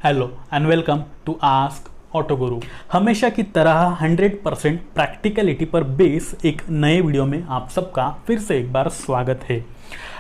Hello and welcome to ask auto Guru. हमेशा की तरह 100% प्रैक्टिकलिटी पर बेस एक नए वीडियो में आप सबका फिर से एक बार स्वागत है।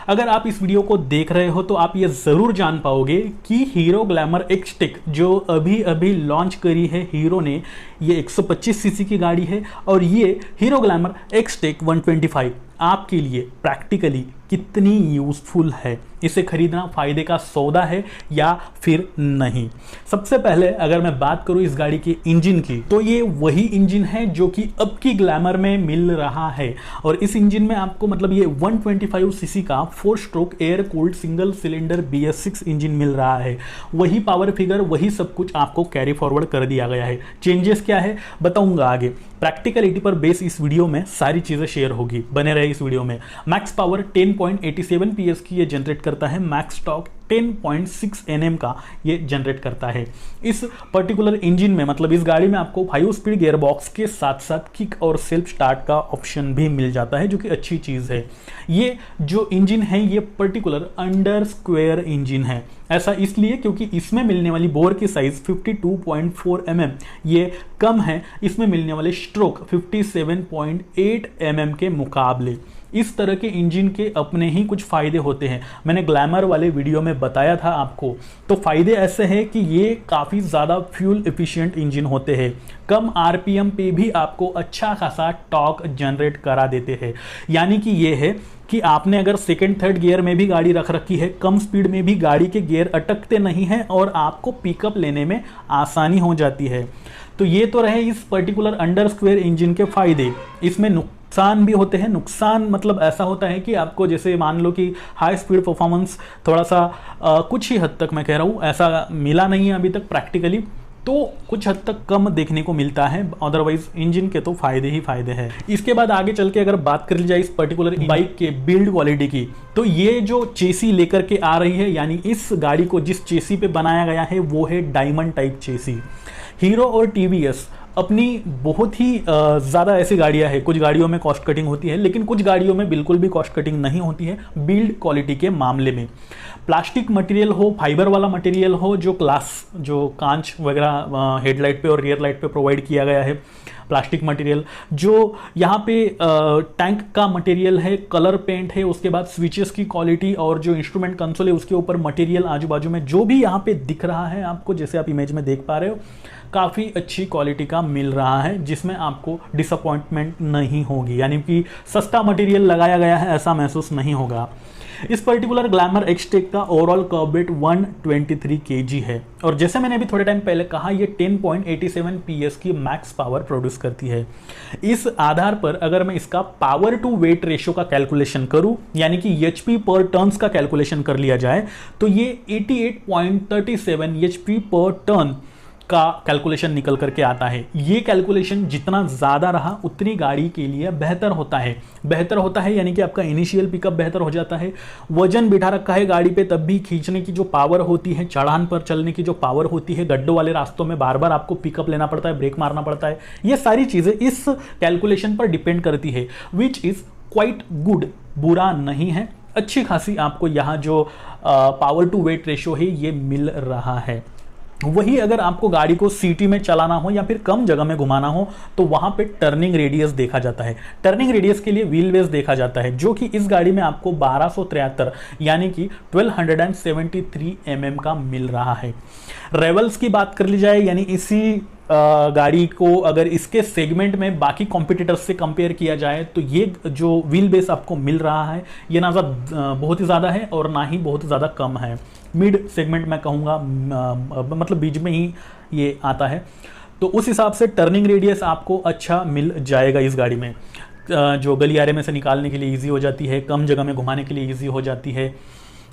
अगर आप इस वीडियो को देख रहे हो तो आप ये ज़रूर जान पाओगे कि हीरो ग्लैमर एक्सटेक जो अभी अभी लॉन्च करी है हीरो ने, ये 125 सीसी की गाड़ी है और ये हीरो ग्लैमर एक्सटेक 125 आपके लिए प्रैक्टिकली कितनी यूज़फुल है, इसे खरीदना फ़ायदे का सौदा है या फिर नहीं। सबसे पहले अगर मैं बात करूं इस गाड़ी के इंजन की, तो ये वही इंजन है जो कि अब की ग्लैमर में मिल रहा है और इस इंजन में आपको मतलब ये 125 सीसी का 4 stroke air cooled single cylinder BS6 engine मिल रहा है। वही पावर फिगर, वही सब कुछ आपको कैरी फॉरवर्ड कर दिया गया है। चेंजेस क्या है बताऊंगा आगे। प्रैक्टिकलिटी पर बेस इस वीडियो में सारी चीज़ें शेयर होगी, बने रहे इस वीडियो में। मैक्स पावर 10.87 PS की ये जनरेट करता है, मैक्स टॉर्क 10.6 Nm का ये जनरेट करता है। इस पर्टिकुलर इंजन में मतलब इस गाड़ी में आपको 5 स्पीड गियर बॉक्स के साथ साथ किक और सेल्फ स्टार्ट का ऑप्शन भी मिल जाता है, जो कि अच्छी चीज़ है। ये जो इंजन है ये पर्टिकुलर अंडर स्क्वायर इंजन है। ऐसा इसलिए क्योंकि इसमें मिलने वाली बोर की साइज 52.4 mm ये कम है इसमें मिलने वाले स्ट्रोक 57.8 mm के मुकाबले। इस तरह के इंजन के अपने ही कुछ फ़ायदे होते हैं, मैंने ग्लैमर वाले वीडियो में बताया था आपको। तो फ़ायदे ऐसे हैं कि ये काफ़ी ज़्यादा फ्यूल एफिशिएंट इंजन होते हैं, कम RPM पे भी आपको अच्छा खासा टॉर्क जनरेट करा देते हैं। यानी कि ये है कि आपने अगर सेकंड थर्ड गियर में भी गाड़ी रख रखी है, कम स्पीड में भी गाड़ी के गियर अटकते नहीं हैं और आपको पिकअप लेने में आसानी हो जाती है। तो ये तो रहे इस पर्टिकुलर अंडर स्क्वायर इंजन के फ़ायदे। इसमें नुकसान भी होते हैं। नुकसान मतलब ऐसा होता है कि आपको जैसे मान लो कि हाई स्पीड परफॉर्मेंस थोड़ा सा कुछ ही हद तक, मैं कह रहा हूँ ऐसा मिला नहीं है अभी तक प्रैक्टिकली, तो कुछ हद तक कम देखने को मिलता है। अदरवाइज इंजन के तो फायदे ही फायदे हैं। इसके बाद आगे चल के अगर बात कर ली जाए इस पर्टिकुलर बाइक के बिल्ड क्वालिटी की, तो ये जो चेसी लेकर के आ रही है, यानी इस गाड़ी को जिस चेसी पे बनाया गया है वो है डायमंड टाइप चेसी। हीरो और TVS अपनी बहुत ही ज़्यादा ऐसी गाड़ियाँ हैं, कुछ गाड़ियों में कॉस्ट कटिंग होती है लेकिन कुछ गाड़ियों में बिल्कुल भी कॉस्ट कटिंग नहीं होती है बिल्ड क्वालिटी के मामले में। प्लास्टिक मटेरियल हो, फाइबर वाला मटेरियल हो, जो कांच वगैरह हेडलाइट पे और रियर लाइट पे प्रोवाइड किया गया है, प्लास्टिक मटेरियल जो यहाँ पे टैंक का मटेरियल है, कलर पेंट है, उसके बाद स्विचेस की क्वालिटी और जो इंस्ट्रूमेंट कंसोल है उसके ऊपर मटेरियल आजू बाजू में जो भी यहाँ पे दिख रहा है आपको, जैसे आप इमेज में देख पा रहे हो, काफ़ी अच्छी क्वालिटी का मिल रहा है जिसमें आपको डिसअपॉइंटमेंट नहीं होगी। यानी कि सस्ता मटेरियल लगाया गया है ऐसा महसूस नहीं होगा। इस पर्टिकुलर ग्लैमर एक्सटेक का ओवरऑल कर्व वेट 123 kg है और जैसे मैंने अभी थोड़े टाइम पहले कहा ये 10.87 PS की मैक्स पावर प्रोड्यूस करती है। इस आधार पर अगर मैं इसका पावर टू वेट रेशियो का कैलकुलेशन करूं, यानी कि HP पर टर्न्स का कैलकुलेशन कर लिया जाए, तो ये 88.37 HP पर टर्न का कैलकुलेशन निकल करके आता है। ये कैलकुलेशन जितना ज़्यादा रहा उतनी गाड़ी के लिए बेहतर होता है। बेहतर होता है यानी कि आपका इनिशियल पिकअप बेहतर हो जाता है। वजन बिठा रखा है गाड़ी पे तब भी खींचने की जो पावर होती है, चढ़ान पर चलने की जो पावर होती है, गड्ढों वाले रास्तों में बार बार आपको पिकअप लेना पड़ता है, ब्रेक मारना पड़ता है, ये सारी चीज़ें इस कैलकुलेशन पर डिपेंड करती है, विच इज़ क्वाइट गुड, बुरा नहीं है। अच्छी खासी आपको यहाँ जो पावर टू वेट रेशियो है ये मिल रहा है। वही अगर आपको गाड़ी को सिटी में चलाना हो या फिर कम जगह में घुमाना हो तो वहां पे टर्निंग रेडियस देखा जाता है। टर्निंग रेडियस के लिए व्हील बेस देखा जाता है, जो कि इस गाड़ी में आपको 1273 यानी कि 1273 mm का मिल रहा है। रेवल्स की बात कर ली जाए, यानी इसी गाड़ी को अगर इसके सेगमेंट में बाकी कॉम्पिटिटर्स से कंपेयर किया जाए तो ये जो व्हील बेस आपको मिल रहा है ये ना बहुत ही ज़्यादा है और ना ही बहुत ज़्यादा कम है। मिड सेगमेंट मैं कहूँगा, मतलब बीच में ही ये आता है। तो उस हिसाब से टर्निंग रेडियस आपको अच्छा मिल जाएगा इस गाड़ी में, जो गलियारे में से निकालने के लिए ईजी हो जाती है, कम जगह में घुमाने के लिए ईजी हो जाती है।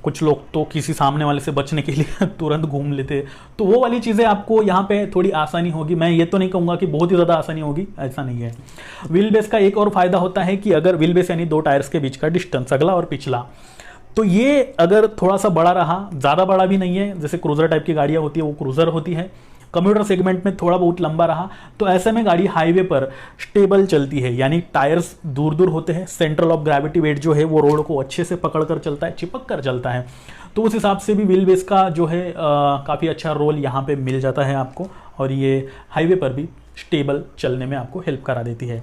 कुछ लोग तो किसी सामने वाले से बचने के लिए तुरंत घूम लेते, तो वो वाली चीज़ें आपको यहाँ पे थोड़ी आसानी होगी। मैं ये तो नहीं कहूँगा कि बहुत ही ज़्यादा आसानी होगी, ऐसा नहीं है। व्हील बेस का एक और फायदा होता है कि अगर व्हील बेस यानी दो टायर्स के बीच का डिस्टेंस, अगला और पिछला, तो ये अगर थोड़ा सा बड़ा रहा, ज़्यादा बड़ा भी नहीं है, जैसे क्रूज़र टाइप की गाड़ियाँ होती है वो क्रूज़र होती है, कम्यूटर सेगमेंट में थोड़ा बहुत लंबा रहा, तो ऐसे में गाड़ी हाईवे पर स्टेबल चलती है, यानी टायर्स दूर दूर होते हैं, सेंट्रल ऑफ ग्रेविटी वेट जो है वो रोड को अच्छे से पकड़ कर चलता है, चिपक कर चलता है। तो उस हिसाब से भी व्हील बेस का जो है काफ़ी अच्छा रोल यहाँ पे मिल जाता है आपको, और ये हाईवे पर भी स्टेबल चलने में आपको हेल्प करा देती है।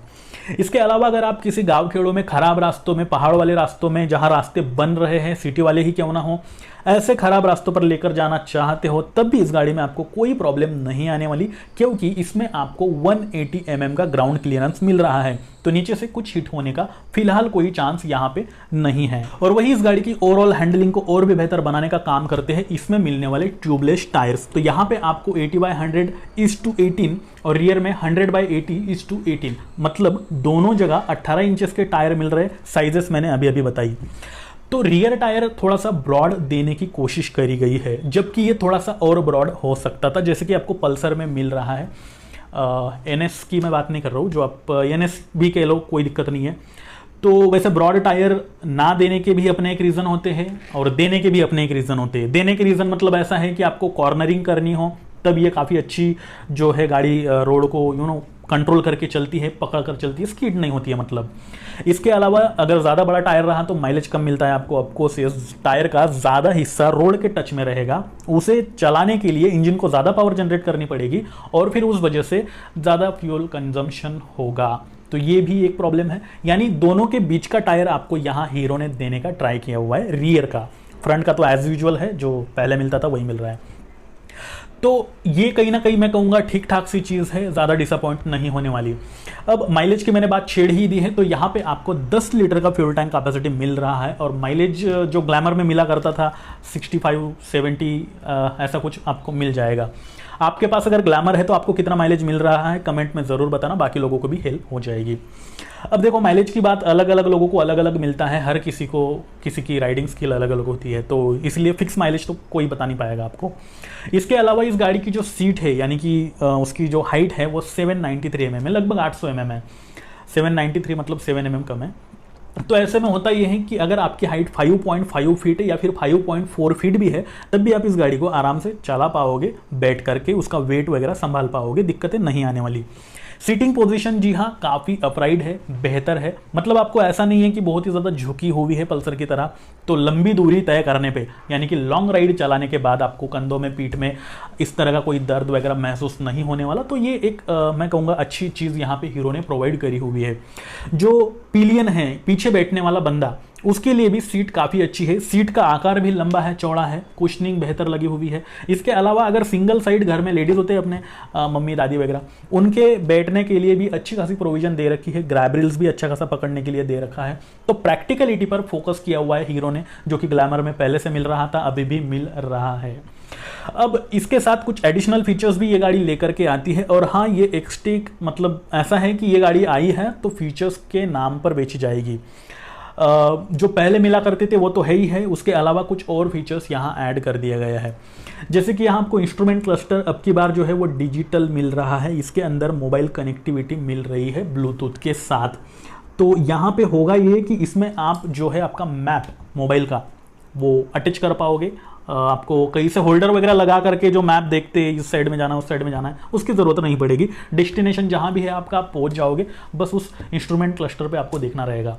इसके अलावा अगर आप किसी गांव खेड़ों में, खराब रास्तों में, पहाड़ वाले रास्तों में, जहां रास्ते बन रहे हैं, सिटी वाले ही क्यों ना हो, ऐसे खराब रास्तों पर लेकर जाना चाहते हो, तब भी इस गाड़ी में आपको कोई प्रॉब्लम नहीं आने वाली, क्योंकि इसमें आपको 180 mm का ग्राउंड क्लियरेंस मिल रहा है। तो नीचे से कुछ हिट होने का फिलहाल कोई चांस यहाँ पे नहीं है। और वही इस गाड़ी की ओवरऑल हैंडलिंग को और भी बेहतर बनाने का काम करते हैं इसमें मिलने वाले ट्यूबलेस टायर्स। तो यहाँ पे आपको 80/100:18 और रियर में 100/80:18, मतलब दोनों जगह 18 इंचेस के टायर मिल रहे। साइजेस मैंने अभी अभी बताई। तो रियर टायर थोड़ा सा ब्रॉड देने की कोशिश करी गई है, जबकि ये थोड़ा सा और ब्रॉड हो सकता था, जैसे कि आपको पल्सर में मिल रहा है। NS की मैं बात नहीं कर रहा हूँ, जो आप NS भी कह लो, कोई दिक्कत नहीं है। तो वैसे ब्रॉड टायर ना देने के भी अपने एक रीज़न होते हैं और देने के भी अपने एक रीज़न होते हैं। देने के रीज़न मतलब ऐसा है कि आपको कॉर्नरिंग करनी हो, तब ये काफ़ी अच्छी जो है गाड़ी रोड को कंट्रोल करके चलती है, पकड़ कर चलती है, स्किड नहीं होती है मतलब। इसके अलावा अगर ज़्यादा बड़ा टायर रहा तो माइलेज कम मिलता है आपको। ऑफकोर्स इस टायर का ज़्यादा हिस्सा रोड के टच में रहेगा, उसे चलाने के लिए इंजन को ज़्यादा पावर जनरेट करनी पड़ेगी और फिर उस वजह से ज़्यादा फ्यूल कंजम्पशन होगा। तो ये भी एक प्रॉब्लम है। यानी दोनों के बीच का टायर आपको यहाँ हीरो ने देने का ट्राई किया हुआ है। रियर का, फ्रंट का तो एज यूजुअल है, जो पहले मिलता था वही मिल रहा है। तो ये कहीं ना कहीं मैं कहूँगा ठीक ठाक सी चीज़ है, ज़्यादा डिसअपॉइंट नहीं होने वाली। अब माइलेज की मैंने बात छेड़ ही दी है, तो यहाँ पे आपको 10 लीटर का फ्यूल टैंक कैपेसिटी मिल रहा है और माइलेज जो ग्लैमर में मिला करता था 65-70 ऐसा कुछ आपको मिल जाएगा। आपके पास अगर ग्लैमर है तो आपको कितना माइलेज मिल रहा है कमेंट में ज़रूर बताना, बाकी लोगों को भी हेल्प हो जाएगी। अब देखो, माइलेज की बात अलग अलग लोगों को अलग अलग मिलता है, हर किसी को किसी की राइडिंग स्किल अलग अलग होती है, तो इसलिए फिक्स माइलेज तो कोई बता नहीं पाएगा आपको। इसके अलावा इस गाड़ी की जो सीट है, यानी कि उसकी जो हाइट है वो 793 mm है, लगभग 800 mm है। 793 मतलब 7 mm कम है। तो ऐसे में होता यह है कि अगर आपकी हाइट 5.5 फीट है या फिर 5.4 फीट भी है, तब भी आप इस गाड़ी को आराम से चला पाओगे, बैठ करके उसका वेट वगैरह संभाल पाओगे, दिक्कतें नहीं आने वाली। सीटिंग पोजीशन जी हाँ काफ़ी अपराइट है, बेहतर है, मतलब आपको ऐसा नहीं है कि बहुत ही ज़्यादा झुकी हुई है पल्सर की तरह। तो लंबी दूरी तय करने पे, यानी कि लॉन्ग राइड चलाने के बाद आपको कंधों में, पीठ में इस तरह का कोई दर्द वगैरह महसूस नहीं होने वाला। तो ये एक मैं कहूँगा अच्छी चीज़ यहाँ पे हीरो ने प्रोवाइड करी हुई है। जो पिलियन है, पीछे बैठने वाला बंदा, उसके लिए भी सीट काफ़ी अच्छी है। सीट का आकार भी लंबा है, चौड़ा है, कुशनिंग बेहतर लगी हुई है। इसके अलावा अगर सिंगल साइड घर में लेडीज़ होते हैं अपने मम्मी दादी वगैरह, उनके बैठने के लिए भी अच्छी खासी प्रोविजन दे रखी है। ग्रैब रेल्स भी अच्छा खासा पकड़ने के लिए दे रखा है। तो प्रैक्टिकलिटी पर फोकस किया हुआ है हीरो ने, जो कि ग्लैमर में पहले से मिल रहा था, अभी भी मिल रहा है। अब इसके साथ कुछ एडिशनल फीचर्स भी ये गाड़ी लेकर के आती है। और हाँ, ये एक्सटेक मतलब ऐसा है कि ये गाड़ी आई है तो फीचर्स के नाम पर बेची जाएगी। जो पहले मिला करते थे वो तो है ही है, उसके अलावा कुछ और फीचर्स यहाँ ऐड कर दिया गया है। जैसे कि यहाँ आपको इंस्ट्रूमेंट क्लस्टर अब की बार जो है वो डिजिटल मिल रहा है। इसके अंदर मोबाइल कनेक्टिविटी मिल रही है ब्लूटूथ के साथ। तो यहाँ पे होगा ये कि इसमें आप जो है आपका मैप मोबाइल का वो अटैच कर पाओगे। आपको कहीं से होल्डर वगैरह लगा करके जो मैप देखते हैं, इस साइड में जाना है, उस साइड में जाना है, उसकी ज़रूरत नहीं पड़ेगी। डेस्टिनेशन जहाँ भी है आपका, आप पहुँच जाओगे, बस उस इंस्ट्रूमेंट क्लस्टर पे आपको देखना रहेगा।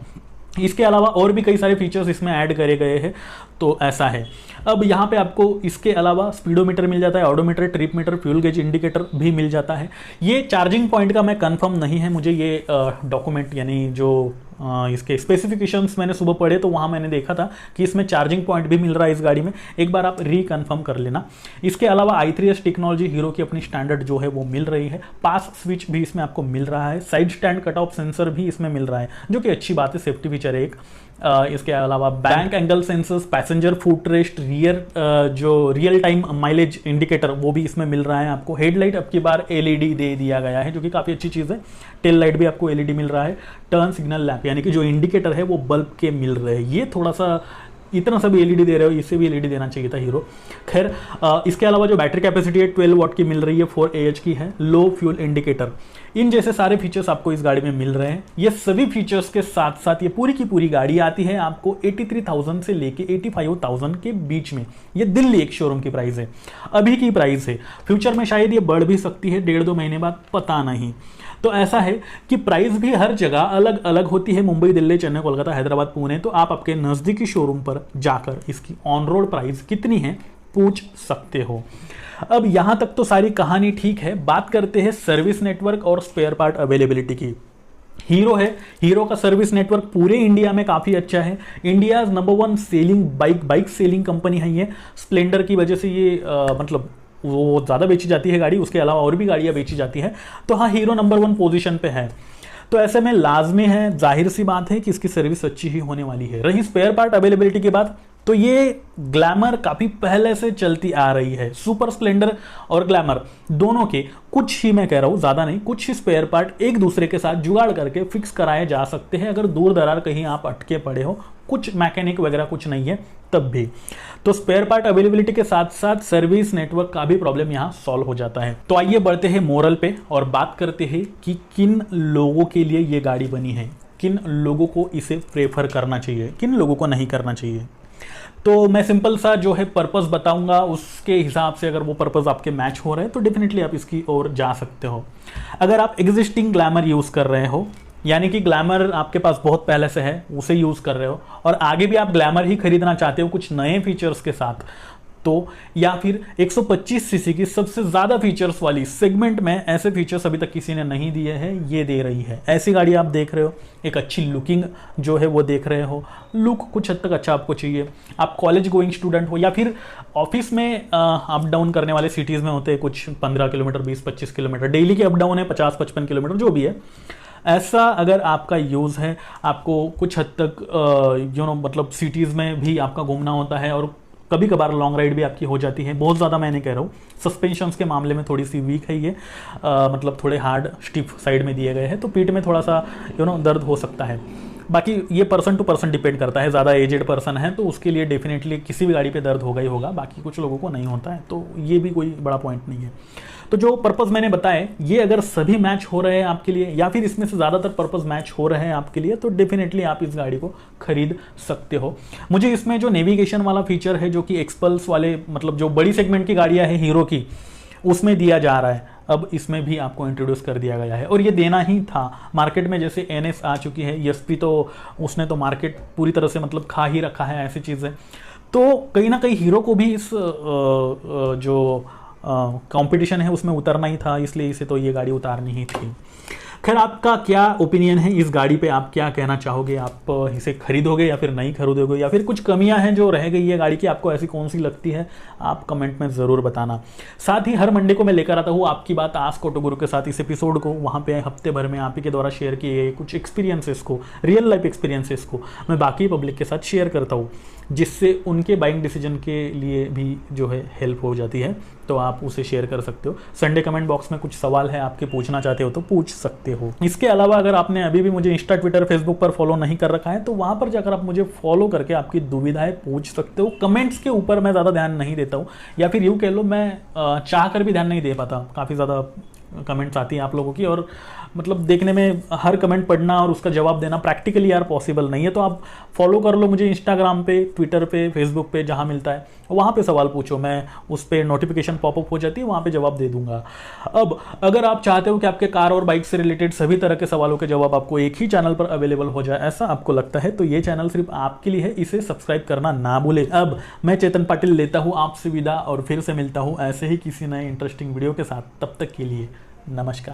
इसके अलावा और भी कई सारे फीचर्स इसमें ऐड करे गए हैं, तो ऐसा है। अब यहाँ पे आपको इसके अलावा स्पीडोमीटर मिल जाता है, odometer, trip meter, fuel gauge indicator भी मिल जाता है। ये चार्जिंग पॉइंट का मैं कंफर्म नहीं है, मुझे ये डॉक्यूमेंट यानी जो इसके स्पेसिफिकेशंस मैंने सुबह पढ़े तो वहाँ मैंने देखा था कि इसमें चार्जिंग पॉइंट भी मिल रहा है इस गाड़ी में। एक बार आप रिकन्फर्म कर लेना। इसके अलावा i3S टेक्नोलॉजी हीरो की अपनी स्टैंडर्ड जो है वो मिल रही है। पास स्विच भी इसमें आपको मिल रहा है। Side stand cut off sensor भी इसमें मिल रहा है, जो कि अच्छी बात है, सेफ्टी फीचर है एक। इसके अलावा bank angle sensors, passenger foot rest, rear जो रियल टाइम माइलेज इंडिकेटर वो भी इसमें मिल रहा है आपको। हेडलाइट अब की बार LED दे दिया गया है, जो कि काफ़ी अच्छी चीज़ है। टेल लाइट भी आपको LED मिल रहा है। टर्न सिग्नल लैंप यानी कि जो इंडिकेटर है वो बल्ब के मिल रहे हैं। ये थोड़ा सा इतना सब एलईडी दे रहे हो, इससे भी एलईडी देना चाहिए था हीरो। खैर इसके अलावा जो बैटरी कैपेसिटी है 12 वॉट की मिल रही है, 4 AH की है, लो फ्यूल इंडिकेटर, इन जैसे सारे फीचर्स आपको इस गाड़ी में मिल रहे हैं। ये सभी फीचर्स के साथ साथ ये पूरी की पूरी गाड़ी आती है आपको 83,000 से लेके 85,000 के बीच में। ये दिल्ली एक शोरूम की प्राइस है, अभी की प्राइस है। फ्यूचर में शायद ये बढ़ भी सकती है 1.5-2 महीने बाद, पता नहीं। तो ऐसा है कि प्राइस भी हर जगह अलग अलग होती है, मुंबई, दिल्ली, चेन्नई, कोलकाता, हैदराबाद, पुणे। तो आप आपके नज़दीकी शोरूम पर जाकर इसकी ऑन रोड प्राइस कितनी है पूछ सकते हो। अब यहां तक तो सारी कहानी ठीक है, बात करते हैं सर्विस नेटवर्क और स्पेयर पार्ट अवेलेबिलिटी की। हीरो है, हीरो का सर्विस नेटवर्क पूरे इंडिया में काफ़ी अच्छा है। India number 1 selling bike selling company है ये। स्प्लेंडर की वजह से ये मतलब वो ज़्यादा बेची जाती है गाड़ी, उसके अलावा और भी गाड़ियाँ बेची जाती है। तो हाँ, हीरो नंबर 1 पोजीशन पे है। तो ऐसे में लाजमी है, जाहिर सी बात है कि इसकी सर्विस अच्छी ही होने वाली है। रही स्पेयर पार्ट अवेलेबिलिटी की बात, तो ये ग्लैमर काफ़ी पहले से चलती आ रही है। सुपर स्प्लेंडर और ग्लैमर दोनों के कुछ ही, मैं कह रहा हूँ ज़्यादा नहीं, कुछ ही स्पेयर पार्ट एक दूसरे के साथ जुगाड़ करके फिक्स कराए जा सकते हैं अगर दूर दरार कहीं आप अटके पड़े हो, कुछ मैकेनिक वगैरह कुछ नहीं है तब भी। तो स्पेयर पार्ट अवेलेबिलिटी के साथ साथ सर्विस नेटवर्क का भी प्रॉब्लम यहाँ सॉल्व हो जाता है। तो आइए बढ़ते हैं मोरल पे और बात करते हैं कि किन लोगों के लिए ये गाड़ी बनी है, किन लोगों को इसे प्रेफर करना चाहिए, किन लोगों को नहीं करना चाहिए। तो मैं सिंपल सा जो है पर्पस बताऊंगा, उसके हिसाब से अगर वो पर्पस आपके मैच हो रहे हैं तो डेफिनेटली आप इसकी ओर जा सकते हो। अगर आप एग्जिस्टिंग ग्लैमर यूज़ कर रहे हो, यानी कि ग्लैमर आपके पास बहुत पहले से है, उसे यूज़ कर रहे हो और आगे भी आप ग्लैमर ही खरीदना चाहते हो कुछ नए फीचर्स के साथ, तो या फिर 125 सीसी की सबसे ज़्यादा फीचर्स वाली सेगमेंट में ऐसे फीचर्स अभी तक किसी ने नहीं दिए हैं, ये दे रही है। ऐसी गाड़ी आप देख रहे हो, एक अच्छी लुकिंग जो है वो देख रहे हो, लुक कुछ हद तक अच्छा आपको चाहिए। आप कॉलेज गोइंग स्टूडेंट हो या फिर ऑफिस में अप डाउन करने वाले सिटीज़ में होते हैं कुछ 15 किलोमीटर, 20-25 किलोमीटर डेली के अप डाउन है, 50-55 किलोमीटर जो भी है, ऐसा अगर आपका यूज़ है, आपको कुछ हद तक मतलब सिटीज़ में भी आपका घूमना होता है और कभी कभार लॉन्ग राइड भी आपकी हो जाती है, बहुत ज़्यादा मैं नहीं कह रहा हूँ, सस्पेंशंस के मामले में थोड़ी सी वीक है ये, मतलब थोड़े हार्ड स्टिफ साइड में दिए गए हैं, तो पीठ में थोड़ा सा दर्द हो सकता है। बाकी ये पर्सन टू पर्सन डिपेंड करता है, ज़्यादा एजेड पर्सन है तो उसके लिए डेफिनेटली किसी भी गाड़ी पे दर्द होगा ही होगा, बाकी कुछ लोगों को नहीं होता है, तो ये भी कोई बड़ा पॉइंट नहीं है। तो जो पर्पज़ मैंने बताए, ये अगर सभी मैच हो रहे हैं आपके लिए या फिर इसमें से ज़्यादातर पर्पज़ मैच हो रहे हैं आपके लिए, तो डेफिनेटली आप इस गाड़ी को खरीद सकते हो। मुझे इसमें जो नेविगेशन वाला फीचर है जो कि एक्सपल्स वाले, मतलब जो बड़ी सेगमेंट की गाड़ियाँ हैं हीरो की, उसमें दिया जा रहा है, अब इसमें भी आपको इंट्रोड्यूस कर दिया गया है और ये देना ही था। मार्केट में जैसे NS आ चुकी है, ESP तो उसने तो मार्केट पूरी तरह से मतलब खा ही रखा है, ऐसी चीज़ें। तो कहीं ना कहीं हीरो को भी इस जो कंपटीशन है उसमें उतरना ही था, इसलिए इसे तो ये गाड़ी उतारनी ही थी। खैर, आपका क्या ओपिनियन है इस गाड़ी पे, आप क्या कहना चाहोगे? आप इसे खरीदोगे या फिर नहीं खरीदोगे, या फिर कुछ कमियां हैं जो रह गई है गाड़ी की, आपको ऐसी कौन सी लगती है, आप कमेंट में ज़रूर बताना। साथ ही हर मंडे को मैं लेकर आता हूँ आपकी बात आस्क ऑटो गुरु के साथ इस एपिसोड को, वहाँ पे हफ्ते भर में आप ही के द्वारा शेयर किए गए कुछ एक्सपीरियंसेस को, रियल लाइफ एक्सपीरियंसेस को मैं बाकी पब्लिक के साथ शेयर करता हूँ, जिससे उनके बाइंग डिसीजन के लिए भी जो है हेल्प हो जाती है, तो आप उसे शेयर कर सकते हो। संडे कमेंट बॉक्स में कुछ सवाल है आपके पूछना चाहते हो तो पूछ सकते हो। इसके अलावा अगर आपने अभी भी मुझे इंस्टा, ट्विटर, फेसबुक पर फॉलो नहीं कर रखा है तो वहाँ पर जाकर आप मुझे फॉलो करके आपकी दुविधाएं पूछ सकते हो। कमेंट्स के ऊपर मैं ज़्यादा ध्यान नहीं देता हूँ, या फिर यूँ कह लो मैं चाह कर भी ध्यान नहीं दे पाता, काफ़ी ज़्यादा कमेंट्स आती हैं आप लोगों की और मतलब देखने में हर कमेंट पढ़ना और उसका जवाब देना प्रैक्टिकली यार पॉसिबल नहीं है। तो आप फॉलो कर लो मुझे इंस्टाग्राम पे, ट्विटर पे, फेसबुक पे, जहाँ मिलता है वहाँ पे सवाल पूछो, मैं उस पर नोटिफिकेशन पॉपअप हो जाती है, वहाँ पे जवाब दे दूंगा। अब अगर आप चाहते हो कि आपके कार और बाइक से रिलेटेड सभी तरह के सवालों के जवाब आपको एक ही चैनल पर अवेलेबल हो जाए, ऐसा आपको लगता है तो ये चैनल सिर्फ आपके लिए है, इसे सब्सक्राइब करना ना भूले। अब मैं चेतन पाटिल लेता हूँ आपसे विदा और फिर से मिलता हूँ ऐसे ही किसी नए इंटरेस्टिंग वीडियो के साथ। तब तक के लिए नमस्कार।